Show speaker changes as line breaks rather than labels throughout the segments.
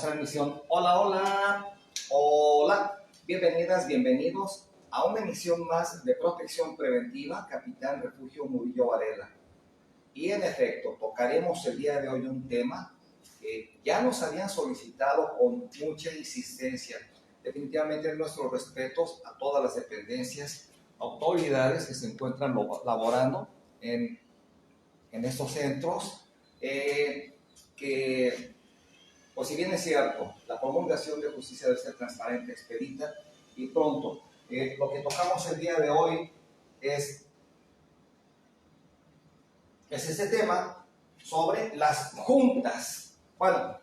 transmisión. Hola, hola, hola. Bienvenidas, bienvenidos a una emisión más de Protección Preventiva, Capitán Refugio Murillo Varela. Y en efecto, tocaremos el día de hoy un tema que ya nos habían solicitado con mucha insistencia. Definitivamente nuestros respetos a todas las dependencias, autoridades que se encuentran laborando en estos centros, que, pues si bien es cierto, la promulgación de justicia debe ser transparente, expedita y pronto. Lo que tocamos el día de hoy es este tema sobre las juntas. Bueno,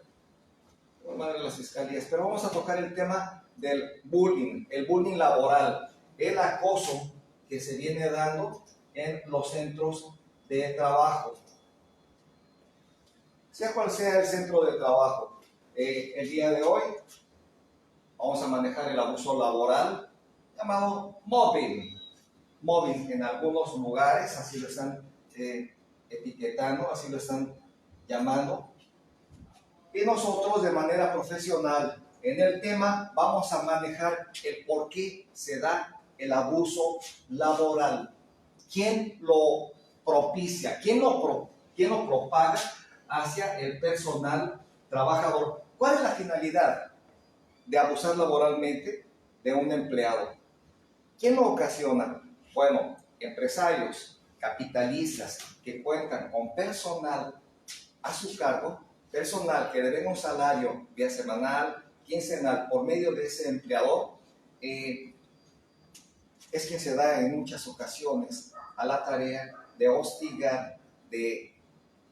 de las fiscalías, pero vamos a tocar el tema del bullying, el bullying laboral, el acoso que se viene dando en los centros de trabajo. Sea cual sea el centro de trabajo, el día de hoy vamos a manejar el abuso laboral llamado mobbing. Mobbing en algunos lugares, así lo están etiquetando, así lo están llamando. Y nosotros de manera profesional en el tema vamos a manejar el por qué se da el abuso laboral. ¿Quién lo propicia? ¿Quién lo propaga hacia el personal trabajador? ¿Cuál es la finalidad de abusar laboralmente de un empleado? ¿Quién lo ocasiona? Bueno, empresarios, capitalistas que cuentan con personal a su cargo, personal que debe un salario vía semanal, quincenal, por medio de ese empleador, es quien se da en muchas ocasiones a la tarea de hostigar, de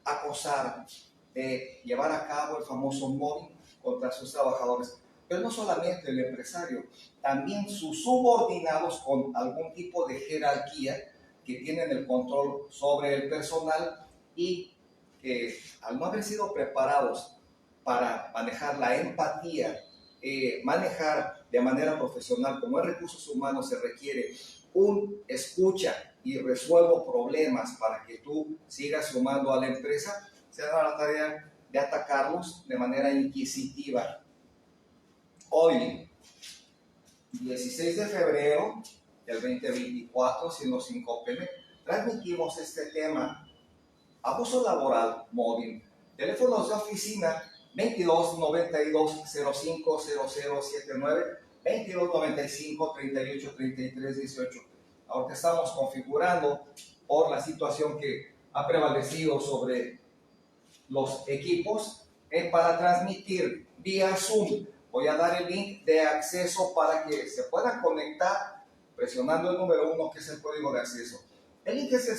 acosar, de llevar a cabo el famoso mobbing contra sus trabajadores. Pero no solamente el empresario, también sus subordinados con algún tipo de jerarquía que tienen el control sobre el personal y que al no haber sido preparados para manejar la empatía, manejar de manera profesional, como en recursos humanos se requiere un escucha y resuelvo problemas para que tú sigas sumando a la empresa, se da la tarea de atacarlos de manera inquisitiva. Hoy, 16 de febrero del 2024, siendo 5 pm, transmitimos este tema: abuso laboral móvil. Teléfonos de oficina 22 92 05 0079, 22 95 38 33 18. Ahora estamos configurando por la situación que ha prevalecido sobre los equipos para transmitir vía Zoom. Voy a dar el link de acceso para que se puedan conectar presionando el número 1, que es el código de acceso. El link es el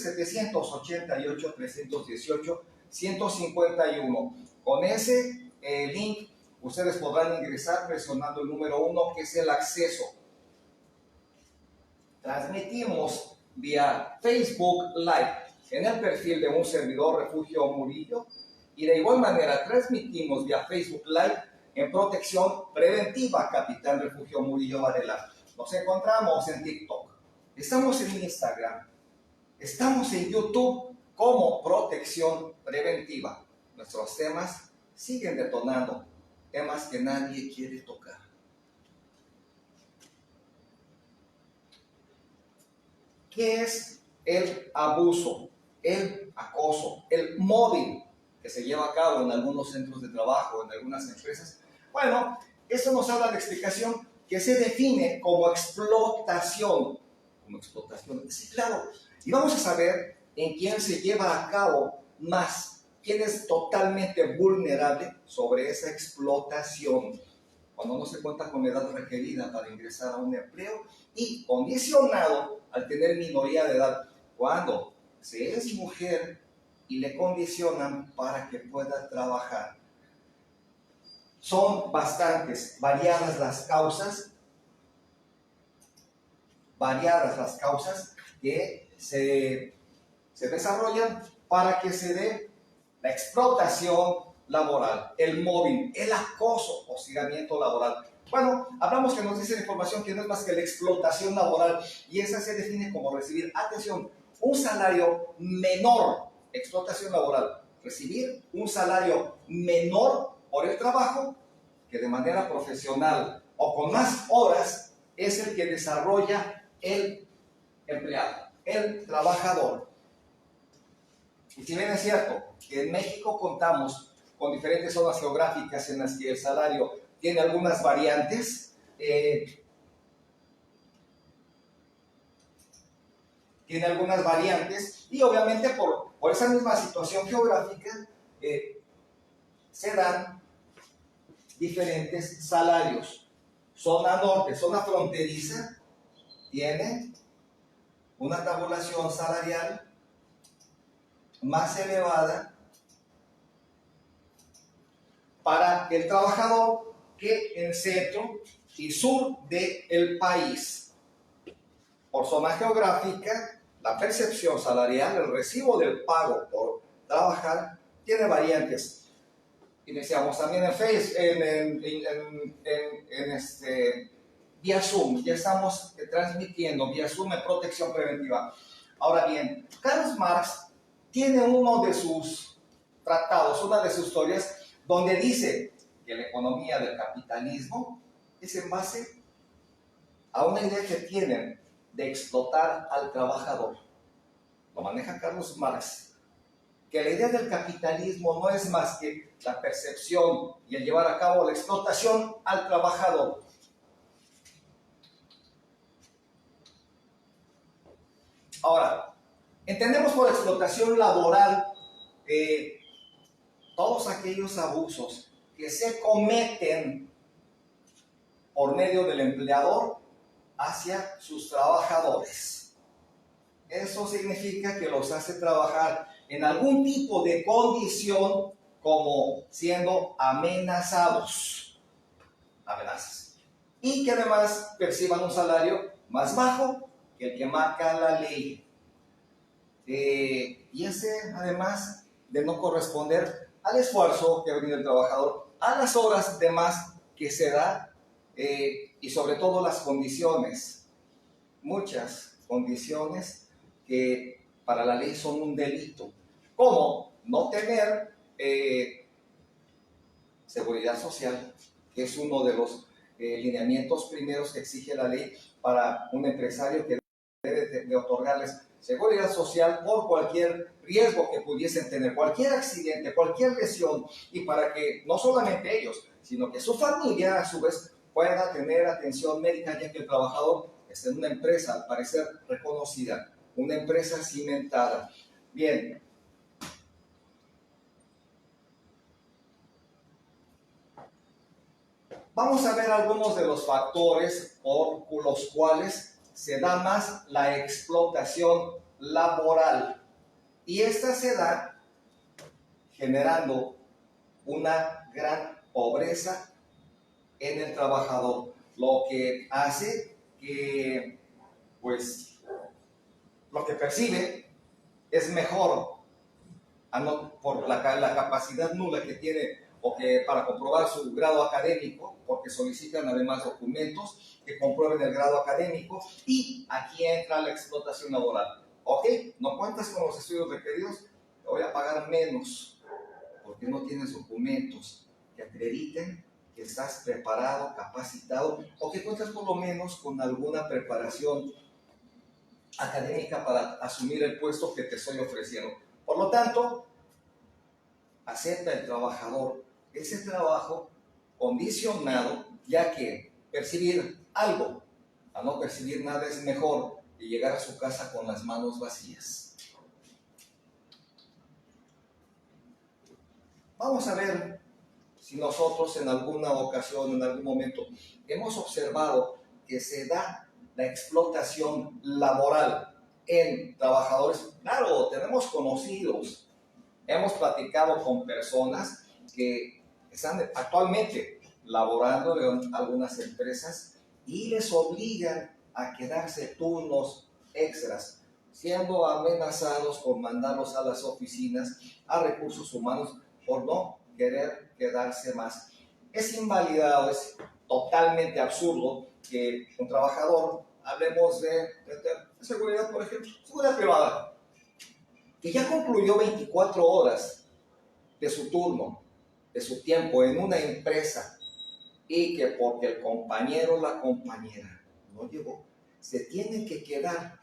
788-318-151. Con ese link ustedes podrán ingresar presionando el número 1, que es el acceso. Transmitimos vía Facebook Live en el perfil de un servidor Refugio Murillo, y de igual manera transmitimos vía Facebook Live en Protección Preventiva, Capitán Refugio Murillo Varela. Nos encontramos en TikTok, estamos en Instagram, estamos en YouTube como Protección Preventiva. Nuestros temas siguen detonando, temas que nadie quiere tocar. ¿Qué es el abuso, el acoso, el mobbing que se lleva a cabo en algunos centros de trabajo, en algunas empresas? Bueno, eso nos habla de explicación que se define como explotación. Como explotación, sí, claro. Y vamos a saber en quién se lleva a cabo más, quién es totalmente vulnerable sobre esa explotación. Cuando no se cuenta con la edad requerida para ingresar a un empleo y condicionado al tener minoría de edad. Cuando se es mujer y le condicionan para que pueda trabajar. Son bastantes, variadas las causas que se desarrollan para que se dé la explotación laboral, el mobbing, el acoso, hostigamiento laboral. Bueno, hablamos que nos dice la información que no es más que la explotación laboral, y esa se define como recibir, atención, un salario menor. Explotación laboral, recibir un salario menor por el trabajo que de manera profesional o con más horas es el que desarrolla el empleado, el trabajador. Y si bien es cierto que en México contamos con diferentes zonas geográficas en las que el salario tiene algunas variantes, y obviamente por esa misma situación geográfica se dan diferentes salarios. Zona norte, zona fronteriza, tiene una tabulación salarial más elevada para el trabajador que en centro y sur del país. Por zona geográfica, la percepción salarial, el recibo del pago por trabajar, tiene variantes. Iniciamos también en Facebook, vía Zoom, ya estamos transmitiendo vía Zoom en protección preventiva. Ahora bien, Karl Marx tiene uno de sus tratados, una de sus historias, donde dice que la economía del capitalismo es en base a una idea que tienen de explotar al trabajador. Lo maneja Carlos Marx. Que la idea del capitalismo no es más que la percepción y el llevar a cabo la explotación al trabajador. Ahora, entendemos por explotación laboral todos aquellos abusos que se cometen por medio del empleador hacia sus trabajadores. Eso significa que los hace trabajar en algún tipo de condición como siendo amenazas, y que además perciban un salario más bajo que el que marca la ley. Y ese, además de no corresponder al esfuerzo que ha venido el trabajador, a las horas de más que se da, y sobre todo las condiciones, muchas condiciones que para la ley son un delito, como no tener seguridad social, que es uno de los lineamientos primeros que exige la ley para un empresario que debe de otorgarles seguridad social por cualquier riesgo que pudiesen tener, cualquier accidente, cualquier lesión, y para que no solamente ellos, sino que su familia a su vez pueda tener atención médica, ya que el trabajador está en una empresa al parecer reconocida, una empresa cimentada. Bien. Vamos a ver algunos de los factores por los cuales se da más la explotación laboral. Y esta se da generando una gran pobreza en el trabajador, lo que hace que, pues, lo que percibe es mejor por la capacidad nula que tiene o que para comprobar su grado académico, porque solicitan además documentos que comprueben el grado académico, y aquí entra la explotación laboral. Ok, no cuentas con los estudios requeridos, te voy a pagar menos, porque no tienes documentos que acrediten que estás preparado, capacitado, o que cuentas por lo menos con alguna preparación académica para asumir el puesto que te estoy ofreciendo. Por lo tanto, acepta el trabajador ese trabajo condicionado, ya que percibir algo a no percibir nada es mejor que llegar a su casa con las manos vacías. Vamos a ver si nosotros en alguna ocasión, en algún momento, hemos observado que se da la explotación laboral en trabajadores. Claro, tenemos conocidos, hemos platicado con personas que están actualmente laborando en algunas empresas y les obligan a quedarse turnos extras, siendo amenazados con mandarlos a las oficinas, a recursos humanos, por no querer quedarse más. Es invalidado, es totalmente absurdo que un trabajador, hablemos de seguridad, por ejemplo, seguridad privada, que ya concluyó 24 horas de su turno, de su tiempo en una empresa, y que porque el compañero o la compañera no llegó, se tiene que quedar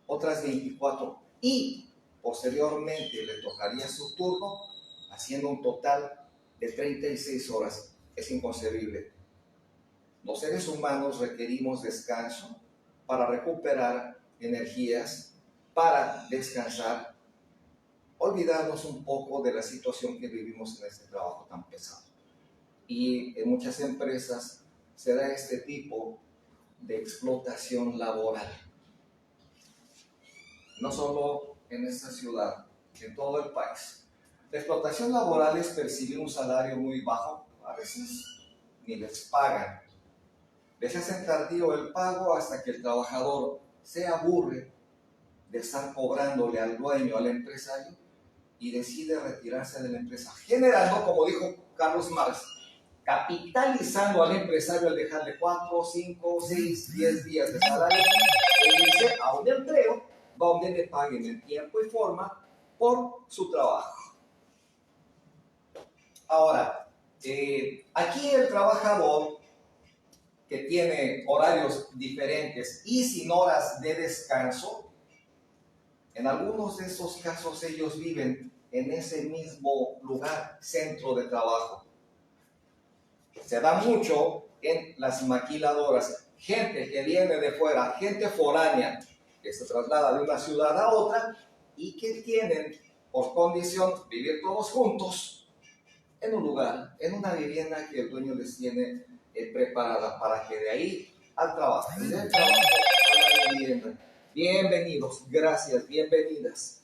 otras 24 y posteriormente le tocaría su turno, haciendo un total de 36 horas. Es inconcebible. Los seres humanos requerimos descanso para recuperar energías, para descansar, olvidarnos un poco de la situación que vivimos en este trabajo tan pesado. Y en muchas empresas se da este tipo de explotación laboral. No solo en esta ciudad, en todo el país. La explotación laboral es percibir un salario muy bajo, a veces ni les pagan. Les hacen tardío el pago hasta que el trabajador se aburre de estar cobrándole al dueño, al empresario, y decide retirarse de la empresa, generando, como dijo Carlos Marx, capitalizando al empresario al dejarle 4, 5, 6, 10 días de salario e irse a un empleo donde le paguen en tiempo y forma por su trabajo. Ahora, aquí el trabajador que tiene horarios diferentes y sin horas de descanso, en algunos de esos casos ellos viven en ese mismo lugar, centro de trabajo. Se da mucho en las maquiladoras, gente que viene de fuera, gente foránea, que se traslada de una ciudad a otra y que tienen por condición vivir todos juntos en un lugar, en una vivienda que el dueño les tiene preparada para que de ahí al trabajo, del trabajo a la vivienda. Bienvenidos, gracias, bienvenidas.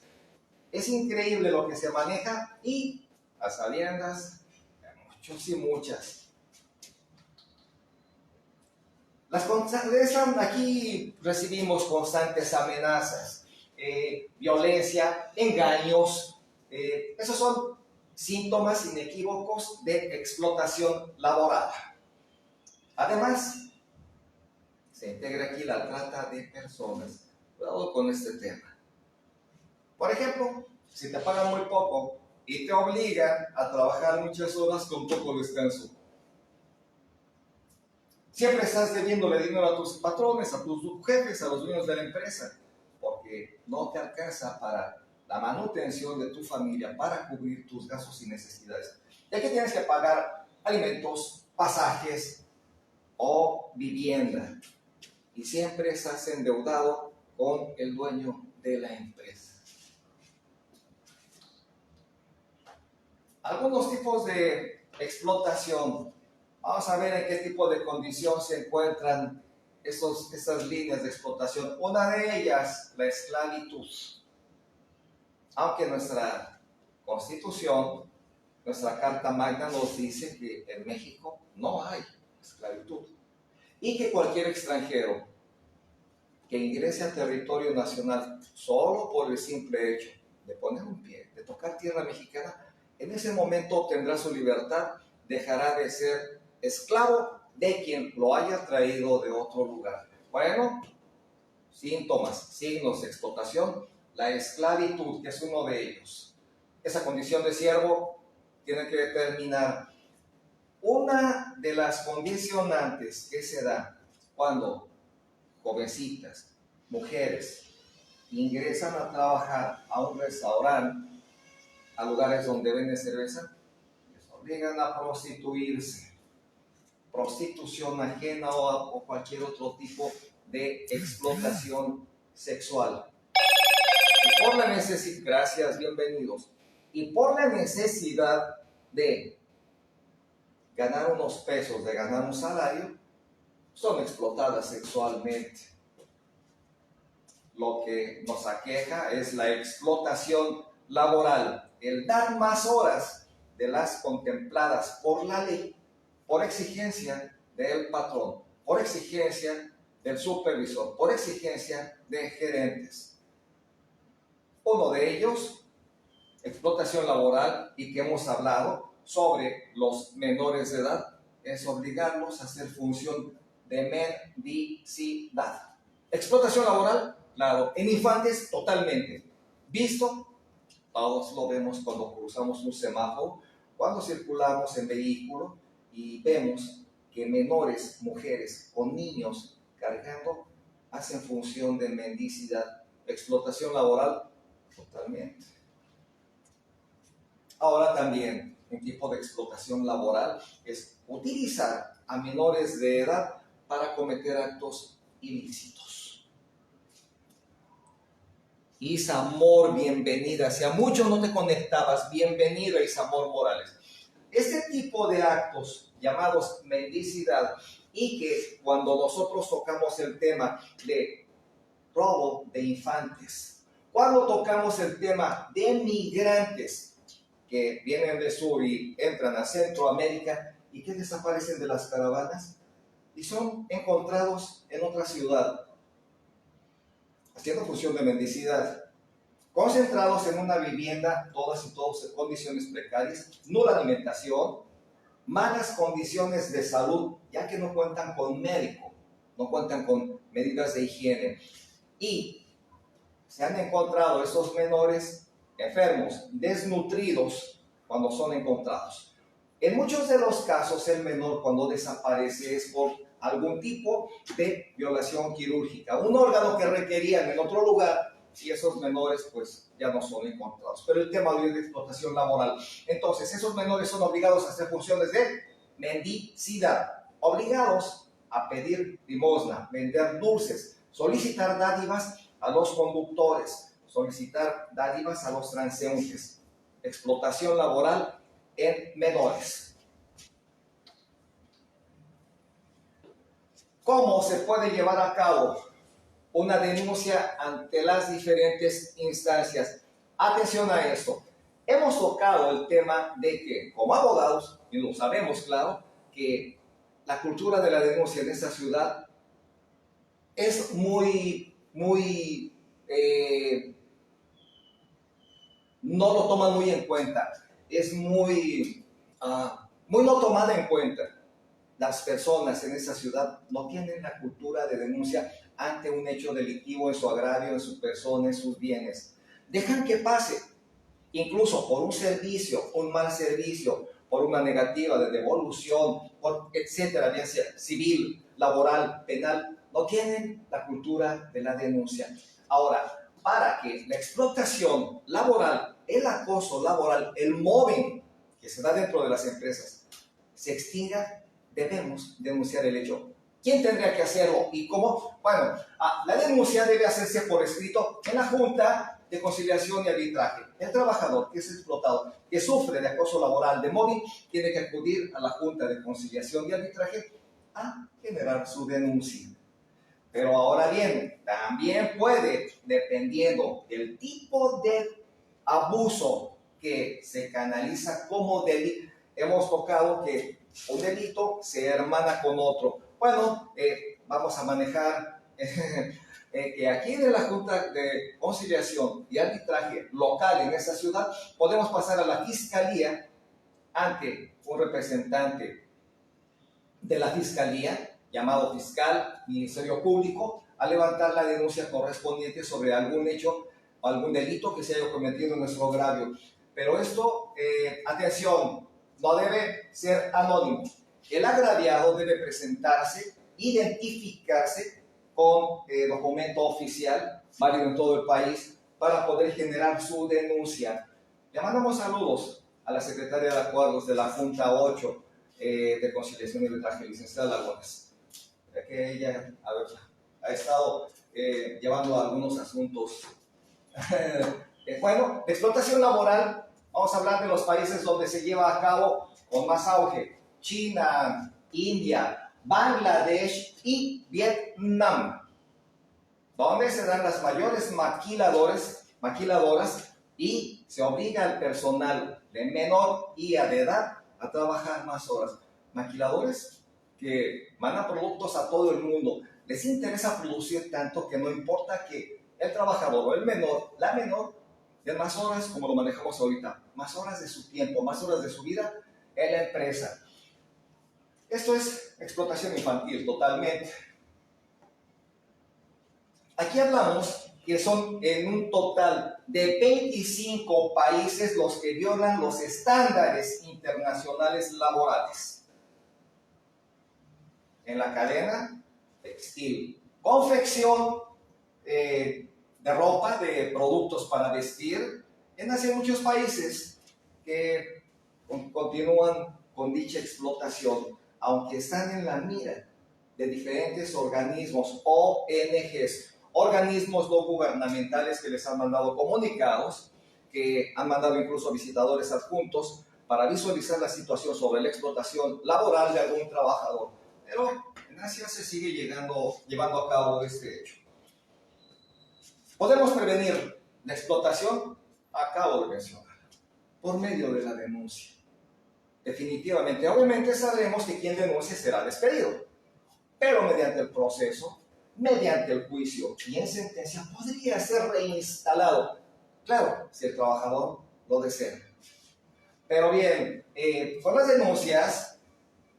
Es increíble lo que se maneja y a sabiendas de muchos y muchas. Aquí recibimos constantes amenazas, violencia, engaños. Esos son síntomas inequívocos de explotación laboral. Además, se integra aquí la trata de personas. Cuidado con este tema. Por ejemplo, si te pagan muy poco y te obligan a trabajar muchas horas con poco descanso. Siempre estás debiéndole dinero a tus patrones, a tus jefes, a los dueños de la empresa, porque no te alcanza para la manutención de tu familia, para cubrir tus gastos y necesidades. Ya que tienes que pagar alimentos, pasajes o vivienda. Y siempre estás endeudado con el dueño de la empresa. Algunos tipos de explotación. Vamos a ver en qué tipo de condición se encuentran estas líneas de explotación. Una de ellas, la esclavitud. Aunque nuestra Constitución, nuestra Carta Magna nos dice que en México no hay esclavitud y que cualquier extranjero que ingrese al territorio nacional solo por el simple hecho de poner un pie, de tocar tierra mexicana, en ese momento obtendrá su libertad, dejará de ser esclavo de quien lo haya traído de otro lugar. Bueno, síntomas, signos de explotación, la esclavitud, que es uno de ellos. Esa condición de siervo tiene que determinar una de las condicionantes que se da cuando jovencitas, mujeres, ingresan a trabajar a un restaurante, a lugares donde venden cerveza, les obligan a prostituirse. Prostitución ajena o cualquier otro tipo de explotación sexual. Y por la necesidad, gracias, bienvenidos, y por la necesidad de ganar unos pesos, de ganar un salario, son explotadas sexualmente. Lo que nos aqueja es la explotación laboral, el dar más horas de las contempladas por la ley, por exigencia del patrón, por exigencia del supervisor, por exigencia de gerentes. Uno de ellos, explotación laboral, y que hemos hablado sobre los menores de edad, es obligarlos a hacer función de mendicidad. Explotación laboral, claro, en infantes totalmente. Visto, todos lo vemos cuando cruzamos un semáforo, cuando circulamos en vehículo y vemos que menores, mujeres o niños cargando hacen función de mendicidad, explotación laboral totalmente. Ahora también un tipo de explotación laboral es utilizar a menores de edad para cometer actos ilícitos. Isamor, bienvenida. Si a mucho no te conectabas, bienvenido a Isamor Morales. Este tipo de actos llamados mendicidad y que cuando nosotros tocamos el tema de robo de infantes, cuando tocamos el tema de migrantes que vienen del sur y entran a Centroamérica y que desaparecen de las caravanas y son encontrados en otra ciudad, haciendo función de mendicidad, concentrados en una vivienda, todas y todos en condiciones precarias, nula alimentación, malas condiciones de salud, ya que no cuentan con médico, no cuentan con medidas de higiene, y se han encontrado estos menores enfermos, desnutridos, cuando son encontrados. En muchos de los casos, el menor cuando desaparece es por algún tipo de violación quirúrgica, un órgano que requerían en otro lugar, y esos menores pues ya no son encontrados. Pero el tema de hoy es de explotación laboral. Entonces, esos menores son obligados a hacer funciones de mendicidad, obligados a pedir limosna, vender dulces, solicitar dádivas a los conductores, solicitar dádivas a los transeúntes. Explotación laboral en menores. ¿Cómo se puede llevar a cabo una denuncia ante las diferentes instancias? Atención a esto. Hemos tocado el tema de que, como abogados, y lo sabemos claro, que la cultura de la denuncia en esta ciudad es muy no lo toman muy en cuenta, es muy no tomada en cuenta. Las personas en esa ciudad no tienen la cultura de denuncia ante un hecho delictivo en su agravio, en su persona, en sus bienes. Dejan que pase, incluso por un servicio, un mal servicio, por una negativa de devolución, por etcétera, bien sea civil, laboral, penal, no tienen la cultura de la denuncia. Ahora, para que la explotación laboral, el acoso laboral, el mobbing que se da dentro de las empresas se extinga, debemos denunciar el hecho. ¿Quién tendría que hacerlo y cómo? Bueno, la denuncia debe hacerse por escrito en la Junta de Conciliación y Arbitraje. El trabajador que es explotado, que sufre de acoso laboral, de mobbing, tiene que acudir a la Junta de Conciliación y Arbitraje a generar su denuncia. Pero ahora bien, también puede, dependiendo del tipo de abuso que se canaliza como delito, hemos tocado que un delito se hermana con otro. Bueno, vamos a manejar que aquí en la Junta de Conciliación y Arbitraje local en esa ciudad podemos pasar a la Fiscalía ante un representante de la Fiscalía, llamado fiscal, Ministerio Público, a levantar la denuncia correspondiente sobre algún hecho o algún delito que se haya cometido en nuestro agravio. Pero esto, atención, no debe ser anónimo. El agraviado debe presentarse, identificarse con documento oficial, válido en todo el país, para poder generar su denuncia. Le mandamos saludos a la secretaria de Acuerdos de la Junta 8 de Conciliación y Arbitraje, licenciada Lagunas, que ella ha estado llevando algunos asuntos. Bueno, de explotación laboral, vamos a hablar de los países donde se lleva a cabo con más auge: China, India, Bangladesh y Vietnam, donde se dan las mayores maquiladoras y se obliga al personal de menor y de edad a trabajar más horas. Maquiladores que mandan productos a todo el mundo. Les interesa producir tanto que no importa que el trabajador o el menor, la menor, de más horas, como lo manejamos ahorita, más horas de su tiempo, más horas de su vida en la empresa. Esto es explotación infantil totalmente. Aquí hablamos que son en un total de 25 países los que violan los estándares internacionales laborales. en la cadena textil, confección de ropa, de productos para vestir, en así muchos países que continúan con dicha explotación, aunque están en la mira de diferentes organismos, ONGs, organismos no gubernamentales que les han mandado comunicados, que han mandado incluso visitadores adjuntos para visualizar la situación sobre la explotación laboral de algún trabajador. Pero en Asia se sigue llevando a cabo este hecho. ¿Podemos prevenir la explotación? Acabo de mencionar, por medio de la denuncia. Definitivamente, obviamente sabemos que quien denuncie será despedido, pero mediante el proceso, mediante el juicio y en sentencia podría ser reinstalado. Claro, si el trabajador lo desea. Pero bien, con las denuncias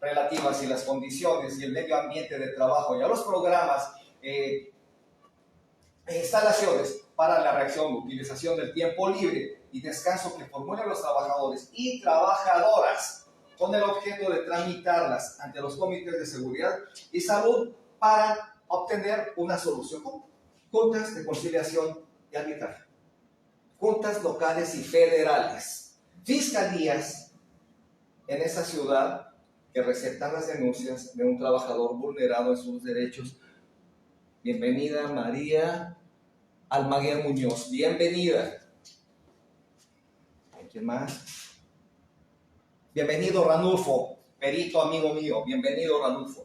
relativas y las condiciones y el medio ambiente de trabajo y a los programas e instalaciones para la reacción, utilización del tiempo libre y descanso que formulen los trabajadores y trabajadoras con el objeto de tramitarlas ante los comités de seguridad y salud para obtener una solución. Juntas de conciliación y arbitraje, juntas locales y federales, fiscalías en esa ciudad que receptan las denuncias de un trabajador vulnerado en sus derechos. Bienvenida María Almaguer Muñoz, bienvenida. ¿Quién más? Bienvenido Ranulfo, perito amigo mío, bienvenido Ranulfo.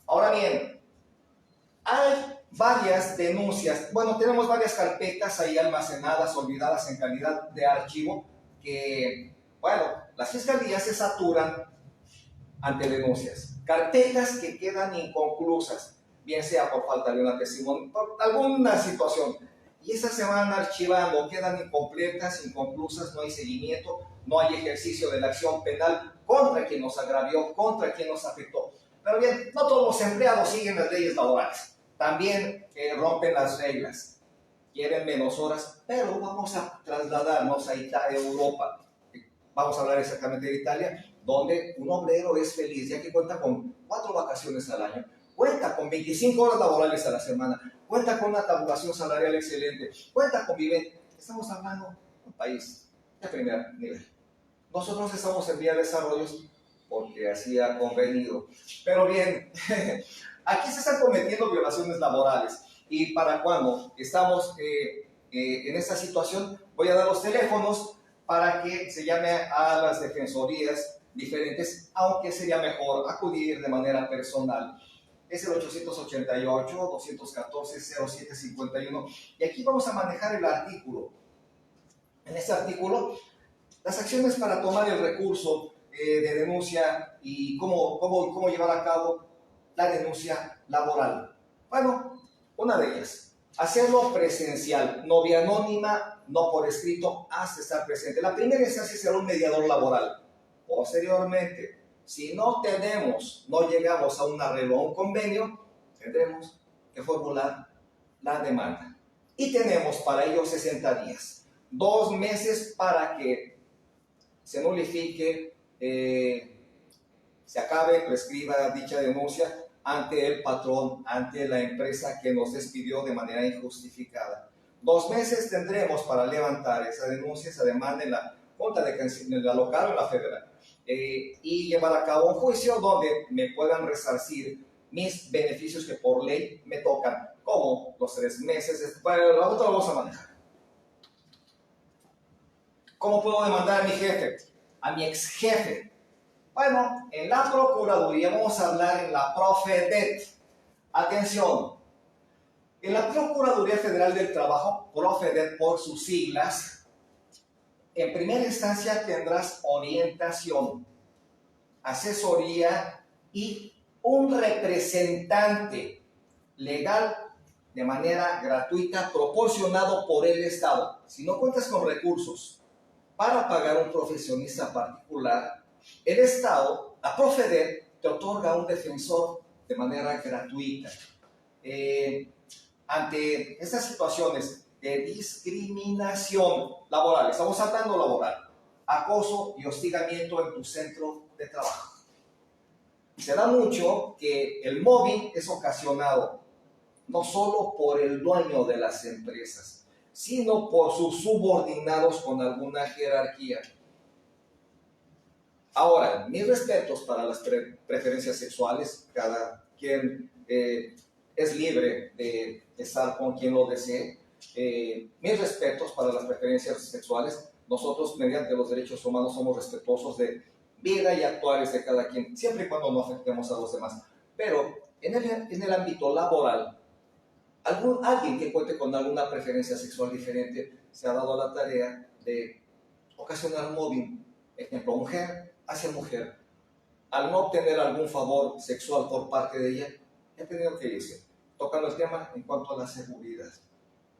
Ahora bien, hay varias denuncias, bueno, tenemos varias carpetas ahí almacenadas, olvidadas en calidad de archivo, que, bueno, las fiscalías se saturan ante denuncias. Carpetas que quedan inconclusas, bien sea por falta de una testimonio, por alguna situación, y esas se van archivando, quedan incompletas, inconclusas, no hay seguimiento, no hay ejercicio de la acción penal contra quien nos agravió, contra quien nos afectó. Pero bien, no todos los empleados siguen las leyes laborales, también rompen las reglas, quieren menos horas, pero vamos a trasladarnos a Europa, vamos a hablar exactamente de Italia, donde un obrero es feliz, ya que cuenta con 4 vacaciones al año, cuenta con 25 horas laborales a la semana, cuenta con una tabulación salarial excelente, cuenta con vivienda. Estamos hablando de un país de primer nivel. Nosotros estamos en vía de desarrollo porque así ha convenido. Pero bien, aquí se están cometiendo violaciones laborales. Y para cuando estamos en esta situación, voy a dar los teléfonos para que se llame a las defensorías diferentes, aunque sería mejor acudir de manera personal. Es el 888-214-0751. Y aquí vamos a manejar el artículo. En este artículo, las acciones para tomar el recurso de denuncia y cómo llevar a cabo la denuncia laboral. Bueno, una de ellas, hacerlo presencial, no vía anónima, no por escrito, hasta estar presente. La primera instancia será un mediador laboral. Posteriormente, si no llegamos a un arreglo, a un convenio, tendremos que formular la demanda. Y tenemos para ello 60 días, 2 meses para que se nulifique, se acabe, prescriba dicha denuncia ante el patrón, ante la empresa que nos despidió de manera injustificada. 2 meses tendremos para levantar esa denuncia, esa demanda en la Junta de la local o en la federal. Y llevar a cabo un juicio donde me puedan resarcir mis beneficios que por ley me tocan, como los 3 meses. Bueno, la otra lo vamos a manejar. ¿Cómo puedo demandar a mi jefe? A mi ex jefe. Bueno, en la Procuraduría vamos a hablar en la Profedet. Atención, en la Procuraduría Federal del Trabajo, Profedet por sus siglas, en primera instancia tendrás orientación, asesoría y un representante legal de manera gratuita proporcionado por el Estado. Si no cuentas con recursos para pagar un profesionista particular, el Estado, la Profedet, te otorga un defensor de manera gratuita. Ante estas situaciones de discriminación laboral, estamos saltando laboral, acoso y hostigamiento en tu centro de trabajo. Se da mucho que el mobbing es ocasionado no solo por el dueño de las empresas, sino por sus subordinados con alguna jerarquía. Ahora, mis respetos para las preferencias sexuales, cada quien es libre de estar con quien lo desee. Mis respetos para las preferencias sexuales. Nosotros, mediante los derechos humanos, somos respetuosos de vida y actuales de cada quien, siempre y cuando no afectemos a los demás. Pero en el ámbito laboral, alguien que cuente con alguna preferencia sexual diferente se ha dado la tarea de ocasionar mobbing. Ejemplo, mujer hacia mujer. Al no obtener algún favor sexual por parte de ella, he tenido que irse. Tocando el tema en cuanto a la seguridad.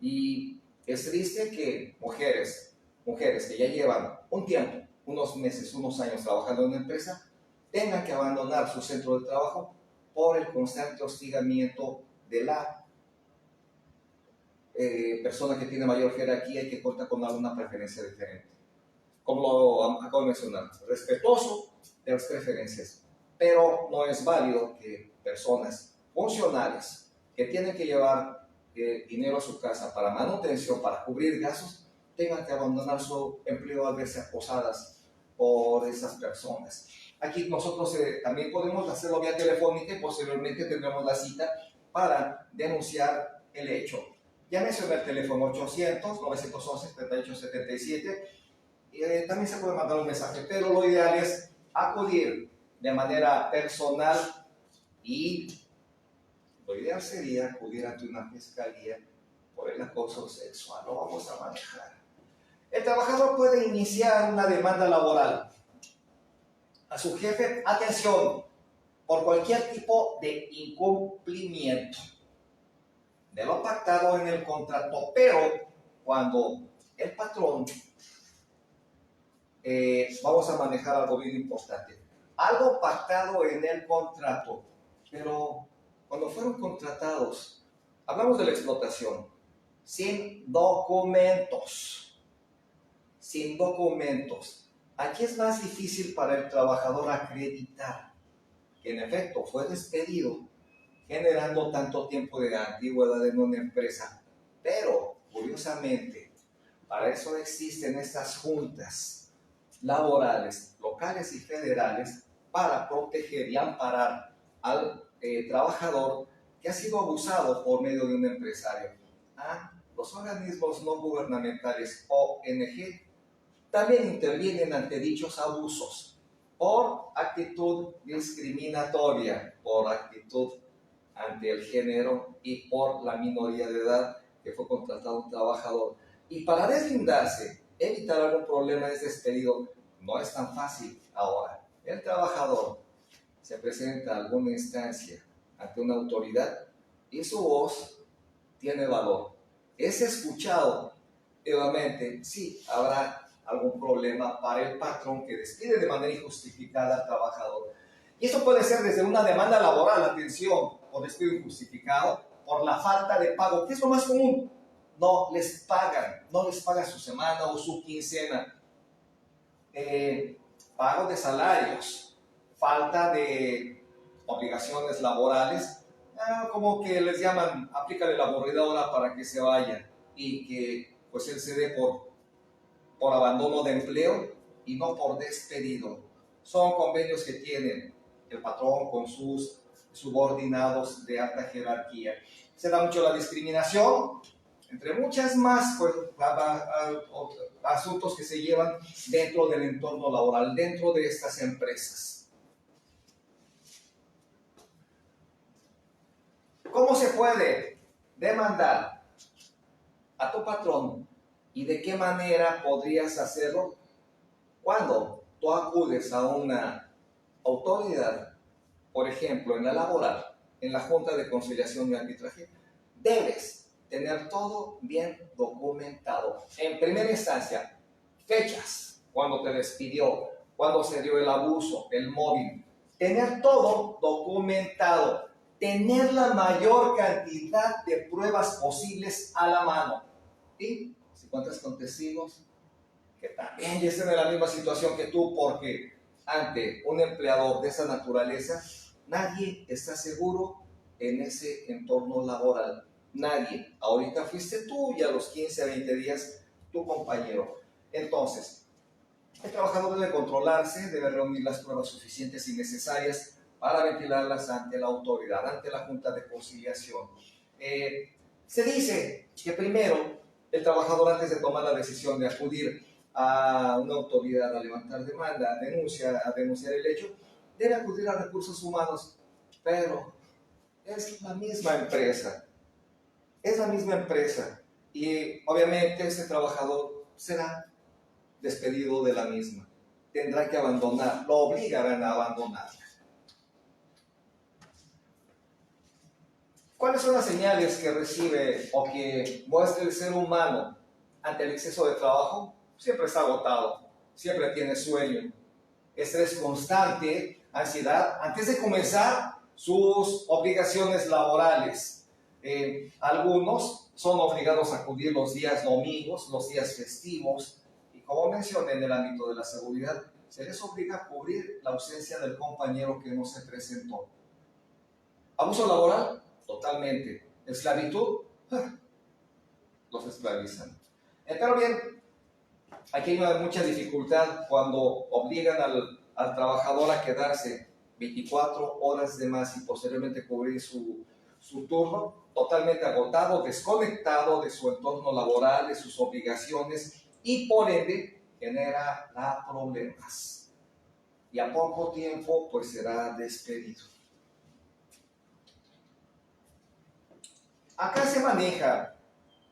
Y es triste que mujeres que ya llevan un tiempo, unos meses, unos años trabajando en una empresa, tengan que abandonar su centro de trabajo por el constante hostigamiento de la persona que tiene mayor jerarquía y que cuenta con alguna preferencia diferente. Como lo acabo de mencionar, respetuoso de las preferencias, pero no es válido que personas funcionales que tienen que llevar dinero a su casa para manutención, para cubrir gastos, tengan que abandonar su empleo al verse acosadas por esas personas. Aquí nosotros también podemos hacerlo vía telefónica y posteriormente tendremos la cita para denunciar el hecho. Ya mencioné el teléfono 800-911-7877. También se puede mandar un mensaje, pero lo ideal es acudir de manera personal y lo ideal sería acudir ante una fiscalía por el acoso sexual. Lo vamos a manejar. El trabajador puede iniciar una demanda laboral a su jefe, atención, por cualquier tipo de incumplimiento de lo pactado en el contrato, pero cuando el patrón, vamos a manejar algo bien importante, algo pactado en el contrato, pero cuando fueron contratados, hablamos de la explotación, sin documentos, aquí es más difícil para el trabajador acreditar que en efecto fue despedido generando tanto tiempo de antigüedad en una empresa. Pero, curiosamente, para eso existen estas juntas laborales, locales y federales, para proteger y amparar al trabajador que ha sido abusado por medio de un empresario. Los organismos no gubernamentales, ONG, también intervienen ante dichos abusos por actitud discriminatoria, por actitud ante el género y por la minoría de edad que fue contratado un trabajador. Y para deslindarse, evitar algún problema de despedido, no es tan fácil ahora. El trabajador se presenta a alguna instancia ante una autoridad y su voz tiene valor. Es escuchado. Nuevamente, sí, habrá algún problema para el patrón que despide de manera injustificada al trabajador. Y eso puede ser desde una demanda laboral, atención, por despido injustificado, por la falta de pago, que es lo más común. No les pagan su semana o su quincena. Pago de salarios, falta de obligaciones laborales, como que les llaman, aplícale la aburridora para que se vaya y que pues él se dé por abandono de empleo y no por despedido. Son convenios que tienen el patrón con sus subordinados de alta jerarquía. Se da mucho la discriminación, entre muchas más pues, asuntos que se llevan dentro del entorno laboral, dentro de estas empresas. ¿Cómo se puede demandar a tu patrón y de qué manera podrías hacerlo? Cuando tú acudes a una autoridad, por ejemplo, en la laboral, en la Junta de Conciliación y Arbitraje, debes tener todo bien documentado. En primera instancia, fechas, cuando te despidió, cuando se dio el abuso, el mobbing. Tener todo documentado. Tener la mayor cantidad de pruebas posibles a la mano. Y si cuentas con testigos que también estén en la misma situación que tú, porque ante un empleador de esa naturaleza, Nadie está seguro en ese entorno laboral. Nadie. Ahorita fuiste tú y a los 15 a 20 días tu compañero. Entonces, el trabajador debe controlarse, debe reunir las pruebas suficientes y necesarias para ventilarlas ante la autoridad, ante la Junta de Conciliación. Se dice que primero el trabajador, antes de tomar la decisión de acudir a una autoridad a levantar demanda, a denunciar el hecho, debe acudir a recursos humanos, pero es la misma empresa, y obviamente ese trabajador será despedido de la misma, tendrá que abandonar, lo obligarán a abandonar. ¿Cuáles son las señales que recibe o que muestra el ser humano ante el exceso de trabajo? Siempre está agotado, siempre tiene sueño, estrés constante, ansiedad, antes de comenzar sus obligaciones laborales. Algunos son obligados a acudir los días domingos, los días festivos, y como mencioné en el ámbito de la seguridad, se les obliga a cubrir la ausencia del compañero que no se presentó. ¿Abuso laboral? Totalmente. ¿Esclavitud? Los esclavizan. Pero bien, aquí hay mucha dificultad cuando obligan al trabajador a quedarse 24 horas de más y posteriormente cubrir su turno, totalmente agotado, desconectado de su entorno laboral, de sus obligaciones, y por ende genera problemas. Y a poco tiempo pues será despedido. Acá se maneja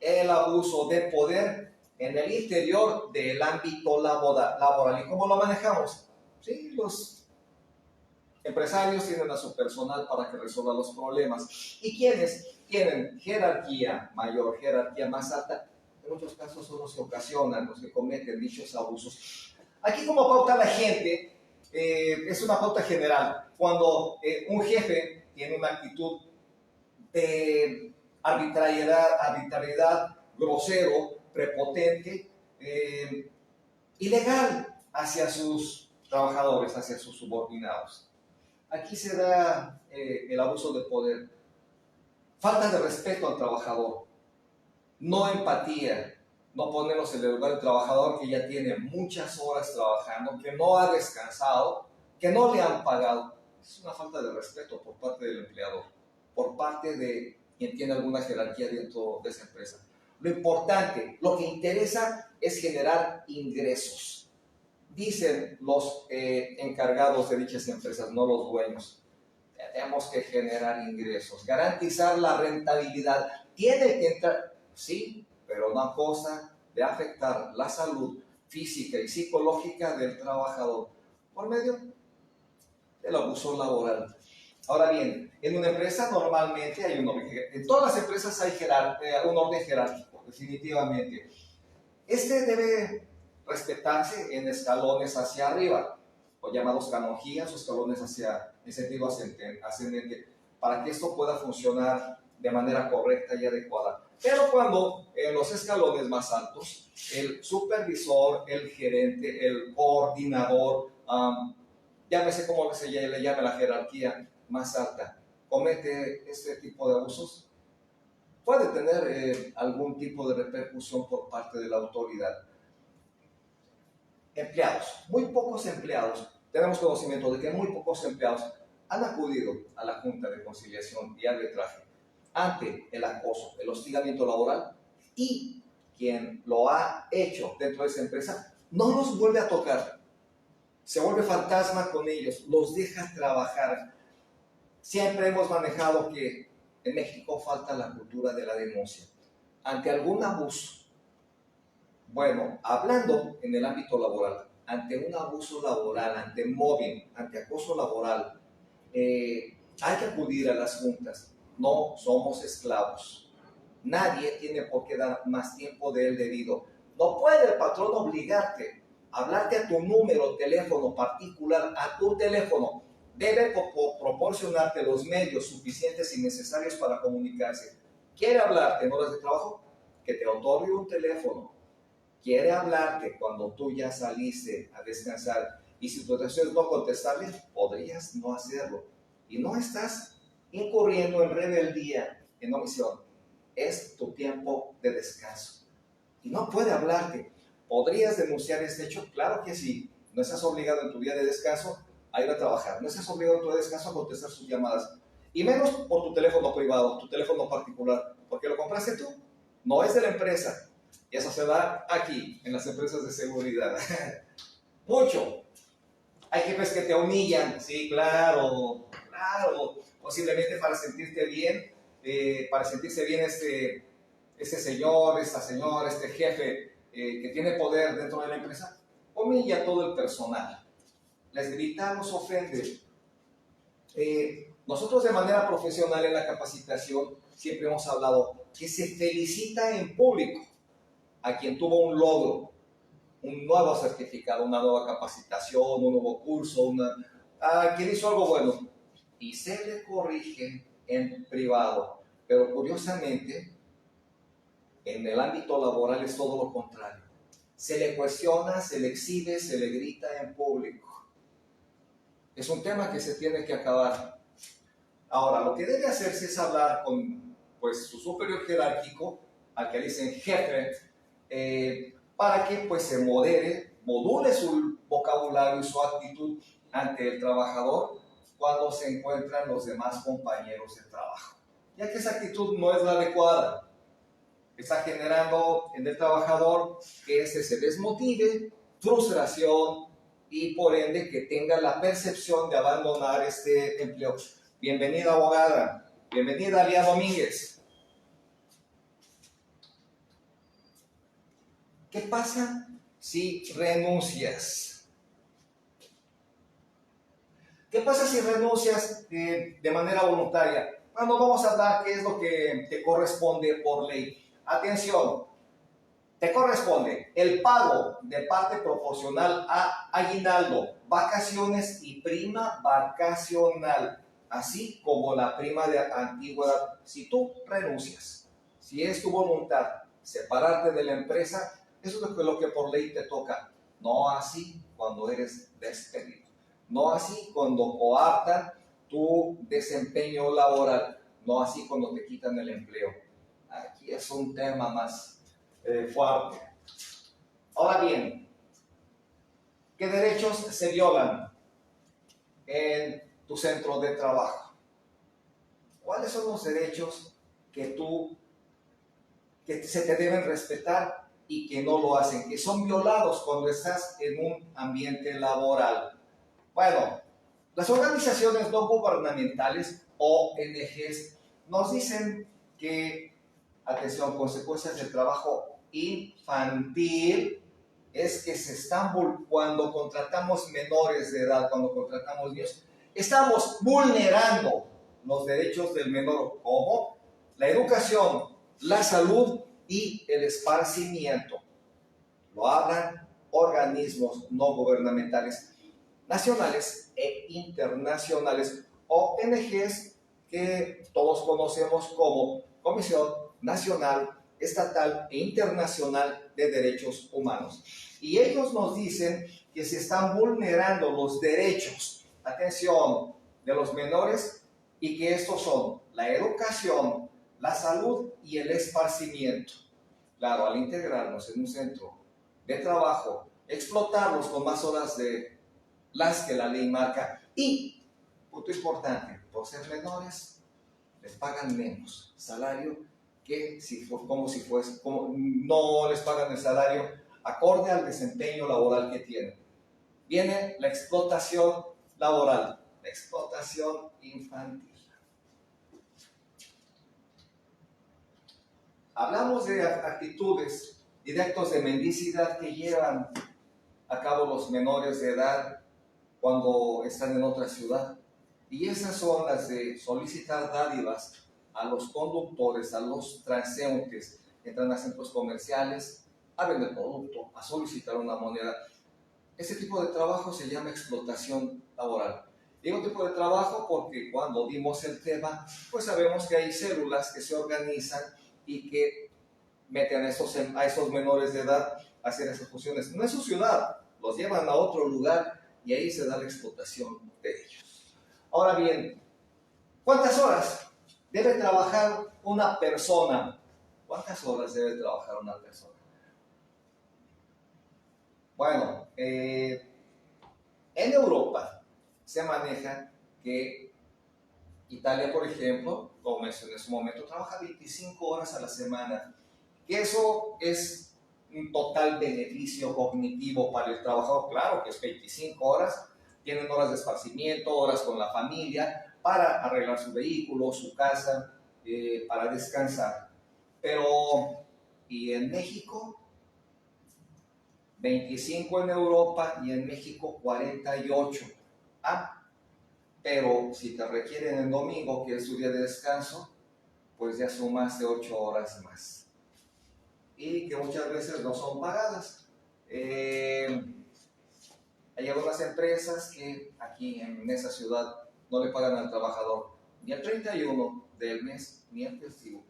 el abuso de poder en el interior del ámbito laboral. ¿Y cómo lo manejamos? Sí, los empresarios tienen a su personal para que resuelva los problemas. ¿Y quienes tienen jerarquía mayor, jerarquía más alta? En muchos casos son los que ocasionan, los que cometen dichos abusos. Aquí como pauta la gente, es una pauta general. Cuando un jefe tiene una actitud de arbitrariedad, grosero, prepotente, ilegal hacia sus trabajadores, hacia sus subordinados. Aquí se da el abuso de poder, falta de respeto al trabajador, no empatía, no ponernos en el lugar del trabajador que ya tiene muchas horas trabajando, que no ha descansado, que no le han pagado. Es una falta de respeto por parte del empleador, por parte de quien tiene alguna jerarquía dentro de esa empresa. Lo importante, lo que interesa es generar ingresos. Dicen los encargados de dichas empresas, no los dueños. Tenemos que generar ingresos, garantizar la rentabilidad. Tiene que entrar, sí, pero no a costa de afectar la salud física y psicológica del trabajador por medio del abuso laboral. Ahora bien, en una empresa normalmente hay un orden, en todas las empresas hay un orden jerárquico, definitivamente. Este debe respetarse en escalones hacia arriba, o llamados canonjías o escalones en sentido ascendente, para que esto pueda funcionar de manera correcta y adecuada. Pero cuando en los escalones más altos, el supervisor, el gerente, el coordinador, llámese como se le llame la jerarquía más alta, comete este tipo de abusos, puede tener algún tipo de repercusión por parte de la autoridad. Empleados, muy pocos empleados, tenemos conocimiento de que muy pocos empleados han acudido a la Junta de Conciliación y Arbitraje ante el acoso, el hostigamiento laboral, y quien lo ha hecho dentro de esa empresa no los vuelve a tocar, se vuelve fantasma con ellos, los deja trabajar. Siempre hemos manejado que en México falta la cultura de la denuncia. Ante algún abuso, bueno, hablando en el ámbito laboral, ante un abuso laboral, ante mobbing, ante acoso laboral, hay que acudir a las juntas. No somos esclavos. Nadie tiene por qué dar más tiempo del debido. No puede el patrón obligarte a hablarte a tu número, teléfono particular, a tu teléfono. Debe proporcionarte los medios suficientes y necesarios para comunicarse. ¿Quiere hablarte en horas de trabajo? Que te otorgue un teléfono. Quiere hablarte cuando tú ya saliste a descansar y si tu intención es no contestarle, podrías no hacerlo. y no estás incurriendo en rebeldía, en omisión. Es tu tiempo de descanso. Y no puede hablarte. ¿Podrías denunciar este hecho? Claro que sí. No estás obligado en tu día de descanso a ir a trabajar. No estás obligado en tu día de descanso a contestar sus llamadas. Y menos por tu teléfono privado, tu teléfono particular. Porque lo compraste tú. No es de la empresa. Y eso se da aquí, en las empresas de seguridad. Mucho. Hay jefes que te humillan. Sí, claro. Claro. Posiblemente para sentirte bien, para sentirse bien este señor, esta señora, este jefe que tiene poder dentro de la empresa, humilla a todo el personal. Les grita, los ofende. Nosotros de manera profesional en la capacitación siempre hemos hablado que se felicita en público a quien tuvo un logro, un nuevo certificado, una nueva capacitación, un nuevo curso, a quien hizo algo bueno, y se le corrige en privado. Pero curiosamente, en el ámbito laboral es todo lo contrario. Se le cuestiona, se le exhibe, se le grita en público. Es un tema que se tiene que acabar. Ahora, lo que debe hacerse es hablar con su superior jerárquico, al que dicen jefe, para que se module su vocabulario y su actitud ante el trabajador cuando se encuentran los demás compañeros de trabajo. Ya que esa actitud no es la adecuada. Está generando en el trabajador que se desmotive, frustración y por ende que tenga la percepción de abandonar este empleo. Bienvenida, abogada. Bienvenida, Lía Domínguez. ¿Qué pasa si renuncias? ¿Qué pasa si renuncias de manera voluntaria? Bueno, vamos a hablar qué es lo que te corresponde por ley. Atención, te corresponde el pago de parte proporcional a aguinaldo, vacaciones y prima vacacional, así como la prima de antigüedad. Si tú renuncias, si es tu voluntad separarte de la empresa, eso es lo que por ley te toca. No así cuando eres despedido. No así cuando coartan tu desempeño laboral. No así cuando te quitan el empleo. Aquí es un tema más fuerte. Ahora bien, ¿qué derechos se violan en tu centro de trabajo? ¿Cuáles son los derechos que se te deben respetar y que no lo hacen, que son violados cuando estás en un ambiente laboral? Bueno, las organizaciones no gubernamentales, ONGs, nos dicen que, atención, consecuencias del trabajo infantil es que cuando contratamos menores de edad, cuando contratamos niños, estamos vulnerando los derechos del menor, como la educación, la salud y el esparcimiento. Lo hablan organismos no gubernamentales, nacionales e internacionales, ONGs que todos conocemos como Comisión Nacional, Estatal e Internacional de Derechos Humanos. Y ellos nos dicen que se están vulnerando los derechos, atención, de los menores, y que estos son la educación, la salud y el esparcimiento. Claro, al integrarnos en un centro de trabajo, explotarlos con más horas de las que la ley marca y, punto importante, por ser menores, les pagan menos salario que como no les pagan el salario acorde al desempeño laboral que tienen. Viene la explotación laboral, la explotación infantil. Hablamos de actitudes y de actos de mendicidad que llevan a cabo los menores de edad cuando están en otra ciudad. Y esas son las de solicitar dádivas a los conductores, a los transeúntes, entran a centros comerciales, a vender producto, a solicitar una moneda. Ese tipo de trabajo se llama explotación laboral. Digo tipo de trabajo porque cuando dimos el tema, pues sabemos que hay células que se organizan y que meten a esos menores de edad a hacer esas funciones. No es su ciudad, los llevan a otro lugar y ahí se da la explotación de ellos. Ahora bien, ¿Cuántas horas debe trabajar una persona? ¿Cuántas horas debe trabajar una persona? Bueno, en Europa se maneja que Italia, por ejemplo, como mencioné en su momento, trabaja 25 horas a la semana. Que eso es un total beneficio cognitivo para el trabajador. Claro que es 25 horas, tienen horas de esparcimiento, horas con la familia, para arreglar su vehículo, su casa, para descansar. Pero, ¿y en México? 25 en Europa y en México 48. Ah, pero si te requieren el domingo, que es su día de descanso, pues ya son más de 8 horas más. Y que muchas veces no son pagadas. Hay algunas empresas que aquí en esa ciudad no le pagan al trabajador ni el 31 del mes ni el festivo.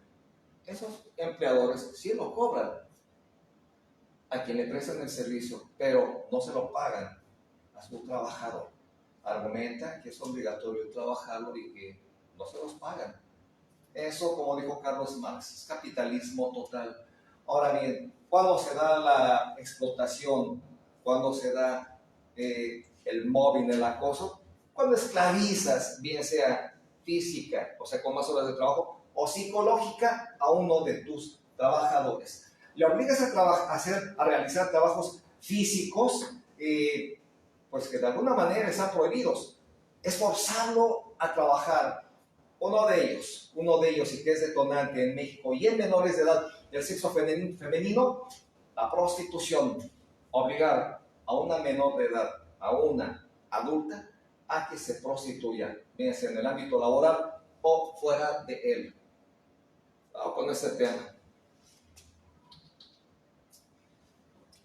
Esos empleadores sí lo cobran a quien le prestan el servicio, pero no se lo pagan a su trabajador. Argumenta que es obligatorio trabajarlo y que no se los pagan. Eso, como dijo Carlos Marx, es capitalismo total. Ahora bien, ¿cuándo se da la explotación? ¿Cuándo se da el mobbing, el acoso? Cuando esclavizas, bien sea física, o sea, con más horas de trabajo, o psicológica a uno de tus trabajadores. Le obligas a realizar trabajos físicos, pues que de alguna manera están prohibidos. Es forzarlo a trabajar. Uno de ellos, y que es detonante en México y en menores de edad del sexo femenino, la prostitución. Obligar a una menor de edad, a una adulta, a que se prostituya, bien sea en el ámbito laboral o fuera de él. Vamos con este tema.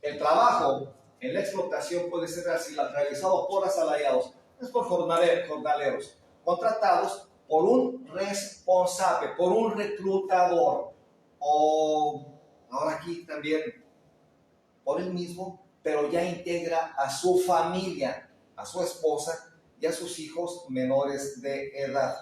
El trabajo en la explotación puede ser realizado por asalariados, es por jornaleros, contratados por un responsable, por un reclutador, o ahora aquí también por él mismo, pero ya integra a su familia, a su esposa y a sus hijos menores de edad.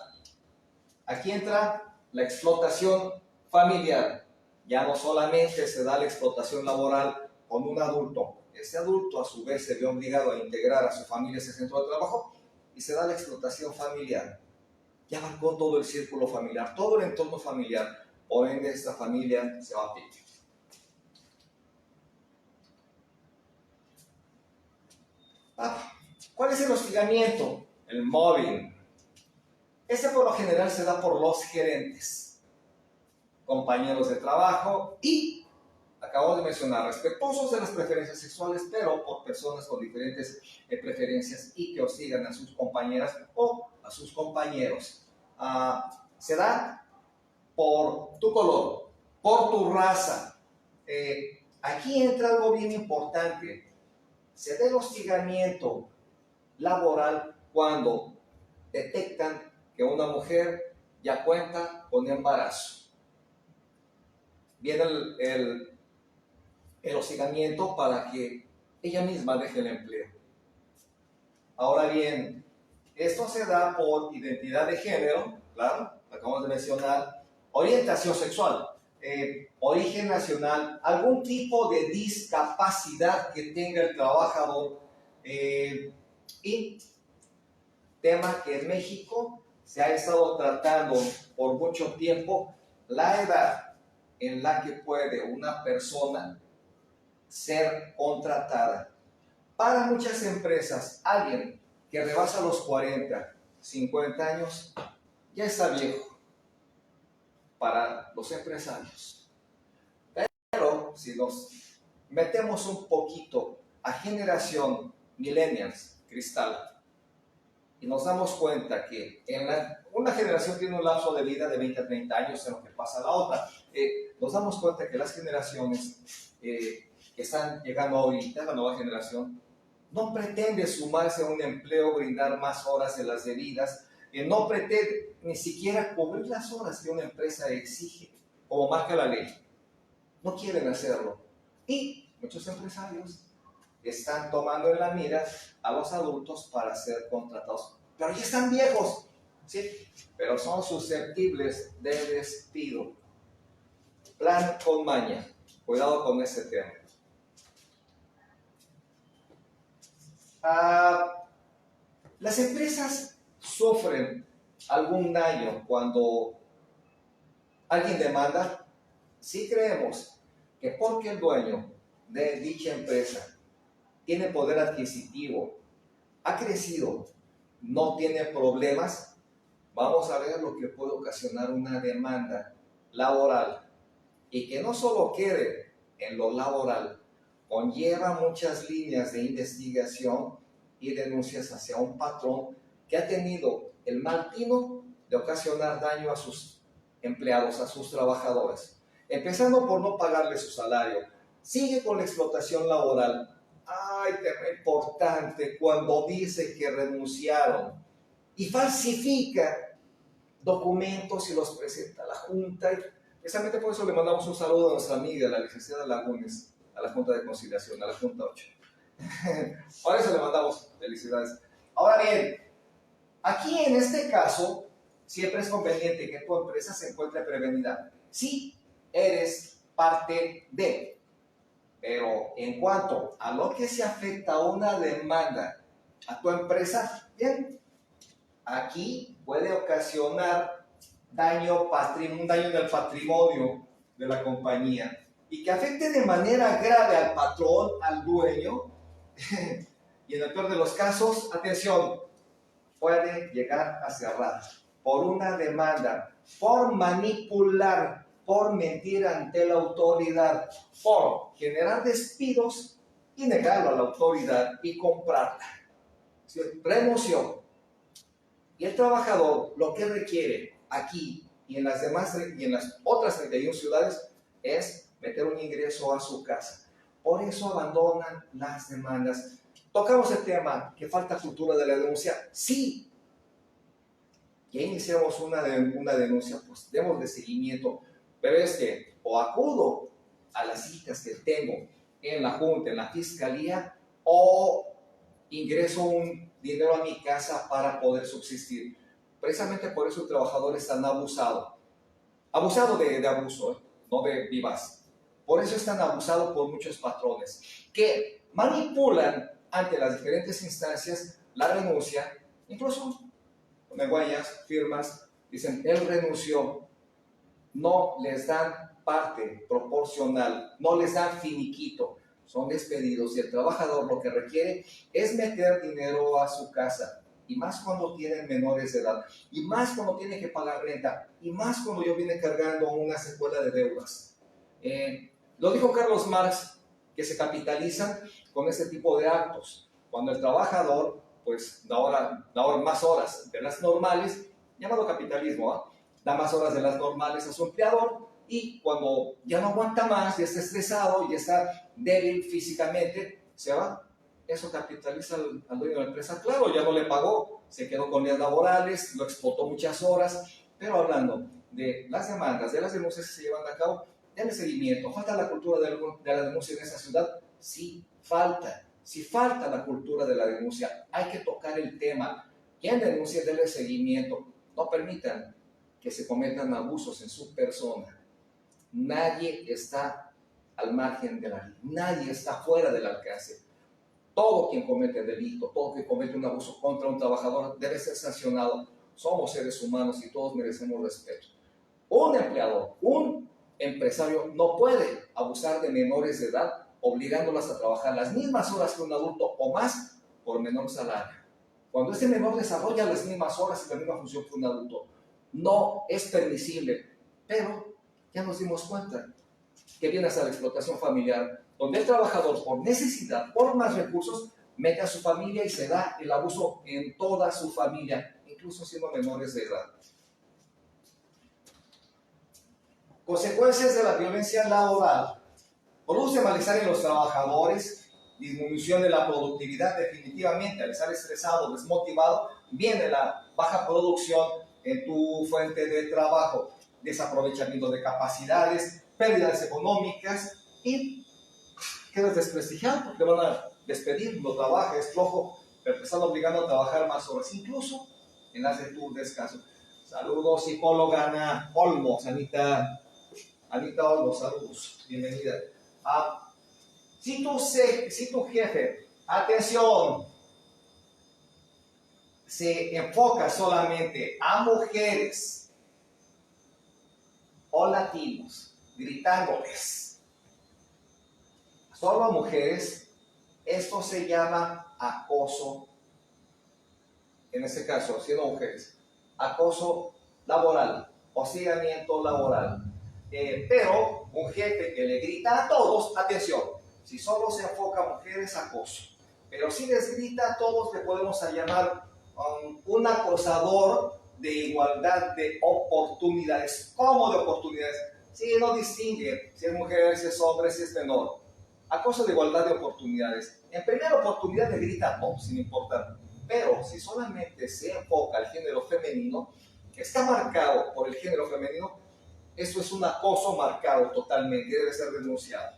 Aquí entra la explotación familiar. Ya no solamente se da la explotación laboral con un adulto, ese adulto a su vez se ve obligado a integrar a su familia ese centro de trabajo y se da la explotación familiar. Ya abarcó todo el círculo familiar, todo el entorno familiar, por ende esta familia se va a pique. ¿Cuál es el hostigamiento? El mobbing. Este por lo general se da por los gerentes, compañeros de trabajo y, acabo de mencionar, respetuosos de las preferencias sexuales, pero por personas con diferentes preferencias y que hostigan a sus compañeras o a sus compañeros. Se da por tu color, por tu raza. Aquí entra algo bien importante. Se da el hostigamiento laboral cuando detectan que una mujer ya cuenta con embarazo. Viene el hostigamiento para que ella misma deje el empleo. Ahora bien, esto se da por identidad de género, claro, acabamos de mencionar, orientación sexual, origen nacional, algún tipo de discapacidad que tenga el trabajador y tema que en México se ha estado tratando por mucho tiempo, la edad en la que puede una persona ser contratada. Para muchas empresas, alguien que rebasa los 40, 50 años, ya está viejo para los empresarios. Pero si nos metemos un poquito a generación millennials, cristal, y nos damos cuenta que una generación tiene un lapso de vida de 20 a 30 años en lo que pasa a la otra, nos damos cuenta que las generaciones que están llegando ahorita, la nueva generación, no pretende sumarse a un empleo, brindar más horas de las debidas, no pretende ni siquiera cubrir las horas que una empresa exige, como marca la ley. No quieren hacerlo. Y muchos empresarios están tomando en la mira a los adultos para ser contratados. Pero ya están viejos. ¿sí? Pero son susceptibles de despido. Plan con maña. Cuidado con ese tema. Las empresas sufren algún daño cuando alguien demanda. Sí creemos que porque el dueño de dicha empresa tiene poder adquisitivo, ha crecido, no tiene problemas, vamos a ver lo que puede ocasionar una demanda laboral y que no solo quede en lo laboral, conlleva muchas líneas de investigación y denuncias hacia un patrón que ha tenido el mal tino de ocasionar daño a sus empleados, a sus trabajadores, empezando por no pagarle su salario. Sigue con la explotación laboral. Ay, tema importante, cuando dice que renunciaron y falsifica documentos y los presenta a la Junta. Precisamente por eso le mandamos un saludo a nuestra amiga, la licenciada Lagunes, a la Junta de Conciliación, a la Junta 8. Por eso le mandamos felicidades. Ahora bien, aquí en este caso, siempre es conveniente que tu empresa se encuentre prevenida. Sí, eres parte de, pero en cuanto a lo que se afecta a una demanda a tu empresa, bien, aquí puede ocasionar un daño en el patrimonio de la compañía y que afecte de manera grave al patrón, al dueño, y en el peor de los casos, atención, puede llegar a cerrar por una demanda, por manipular, por mentir ante la autoridad, por generar despidos y negarlo a la autoridad y comprarla. ¿Sí? Remoción. Y el trabajador lo que requiere aquí y en las demás y en las otras 31 ciudades es meter un ingreso a su casa. Por eso abandonan las demandas. Tocamos el tema que falta cultura de la denuncia. Sí, ya iniciamos una denuncia, pues demos de seguimiento, pero es que o acudo a las citas que tengo en la Junta, en la Fiscalía, o ingreso un dinero a mi casa para poder subsistir. Precisamente por eso el trabajador es tan abusado de abuso, no de vivaz. Por eso es tan abusado por muchos patrones que manipulan ante las diferentes instancias la renuncia, incluso con huellas, firmas, dicen, él renunció, no les dan parte proporcional, no les dan finiquito, son despedidos y el trabajador lo que requiere es meter dinero a su casa, y más cuando tienen menores de edad, y más cuando tienen que pagar renta, y más cuando yo vine cargando una secuela de deudas. Lo dijo Carlos Marx, que se capitalizan con este tipo de actos, cuando el trabajador pues da más horas de las normales, llamado capitalismo, ¿eh? Da más horas de las normales a su empleador, y cuando ya no aguanta más, ya está estresado, ya está débil físicamente, se va. Eso capitaliza al dueño de la empresa. Claro, ya no le pagó, se quedó con días laborales, lo explotó muchas horas, pero hablando de las demandas, de las denuncias que se llevan a cabo, denle seguimiento. ¿Falta la cultura de la denuncia en esa ciudad? Sí, falta. Si falta la cultura de la denuncia, hay que tocar el tema. Quien denuncie, denle seguimiento. No permitan que se cometan abusos en su persona. Nadie está al margen de la ley, nadie está fuera del alcance. Todo quien comete delito, todo quien comete un abuso contra un trabajador debe ser sancionado. Somos seres humanos y todos merecemos respeto. Un empleador, un empresario no puede abusar de menores de edad obligándolas a trabajar las mismas horas que un adulto o más por menor salario. Cuando este menor desarrolla las mismas horas y la misma función que un adulto, no es permisible, pero ya nos dimos cuenta que viene hasta la explotación familiar, donde el trabajador, por necesidad, por más recursos, mete a su familia y se da el abuso en toda su familia, incluso siendo menores de edad. Consecuencias de la violencia laboral. Produce malestar en los trabajadores, disminución de la productividad definitivamente, al estar estresado, desmotivado, viene la baja producción en tu fuente de trabajo, desaprovechamiento de capacidades, pérdidas económicas y quedas desprestigiado porque te van a despedir, no trabajes, flojo, pero te están obligando a trabajar más horas. Incluso en las de tu descanso. Saludos, psicóloga Ana Olmos, Anita Olmos, saludos, bienvenida. Si tu jefe, atención, se enfoca solamente a mujeres o latinos, gritándoles, solo a mujeres, esto se llama acoso. En este caso, siendo mujeres, acoso laboral, hostigamiento laboral. Pero un jefe que le grita a todos, atención, si solo se enfoca a mujeres, acoso. Pero si les grita a todos, le podemos llamar un acosador de igualdad de oportunidades. ¿Cómo de oportunidades? Si no distingue si es mujer, si es hombre, si es menor. Acoso de igualdad de oportunidades. En primera oportunidad le grita a todos, sin importar. Pero si solamente se enfoca al género femenino, que está marcado por el género femenino, esto es un acoso marcado totalmente y debe ser denunciado.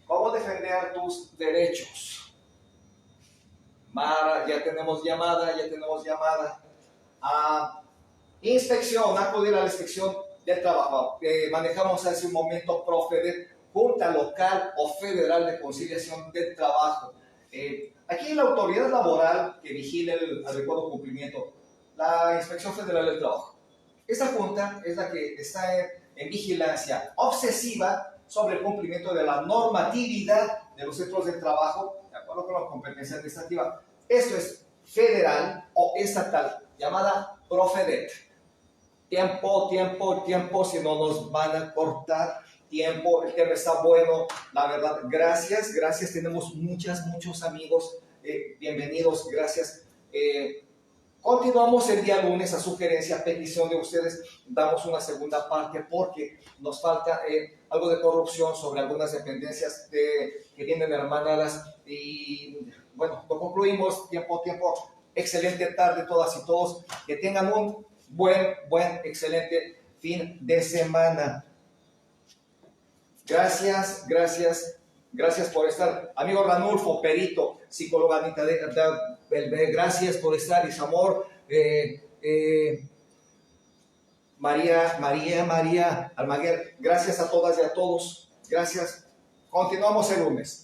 ¿Cómo defender tus derechos? Mara, ya tenemos llamada. Inspección, acudir a la inspección del trabajo. Manejamos hace un momento Profedet, Junta Local o Federal de Conciliación del Trabajo. Aquí la autoridad laboral que vigila el adecuado cumplimiento, la Inspección Federal del Trabajo. Esta junta es la que está en vigilancia obsesiva sobre el cumplimiento de la normatividad de los centros de trabajo, de acuerdo con la competencia administrativa. Esto es federal o estatal, llamada Profedet. Tiempo, si no nos van a cortar tiempo, el tema está bueno, la verdad, gracias, tenemos muchos amigos, bienvenidos, gracias. Continuamos el día lunes a sugerencia, petición de ustedes, damos una segunda parte porque nos falta algo de corrupción sobre algunas dependencias que vienen hermanadas y bueno, lo concluimos, tiempo, excelente tarde todas y todos, que tengan un excelente fin de semana. Gracias por estar. Amigo Ranulfo, perito, psicóloga Anita, gracias por estar, Isamor, María Almaguer, gracias a todas y a todos. Gracias. Continuamos el lunes.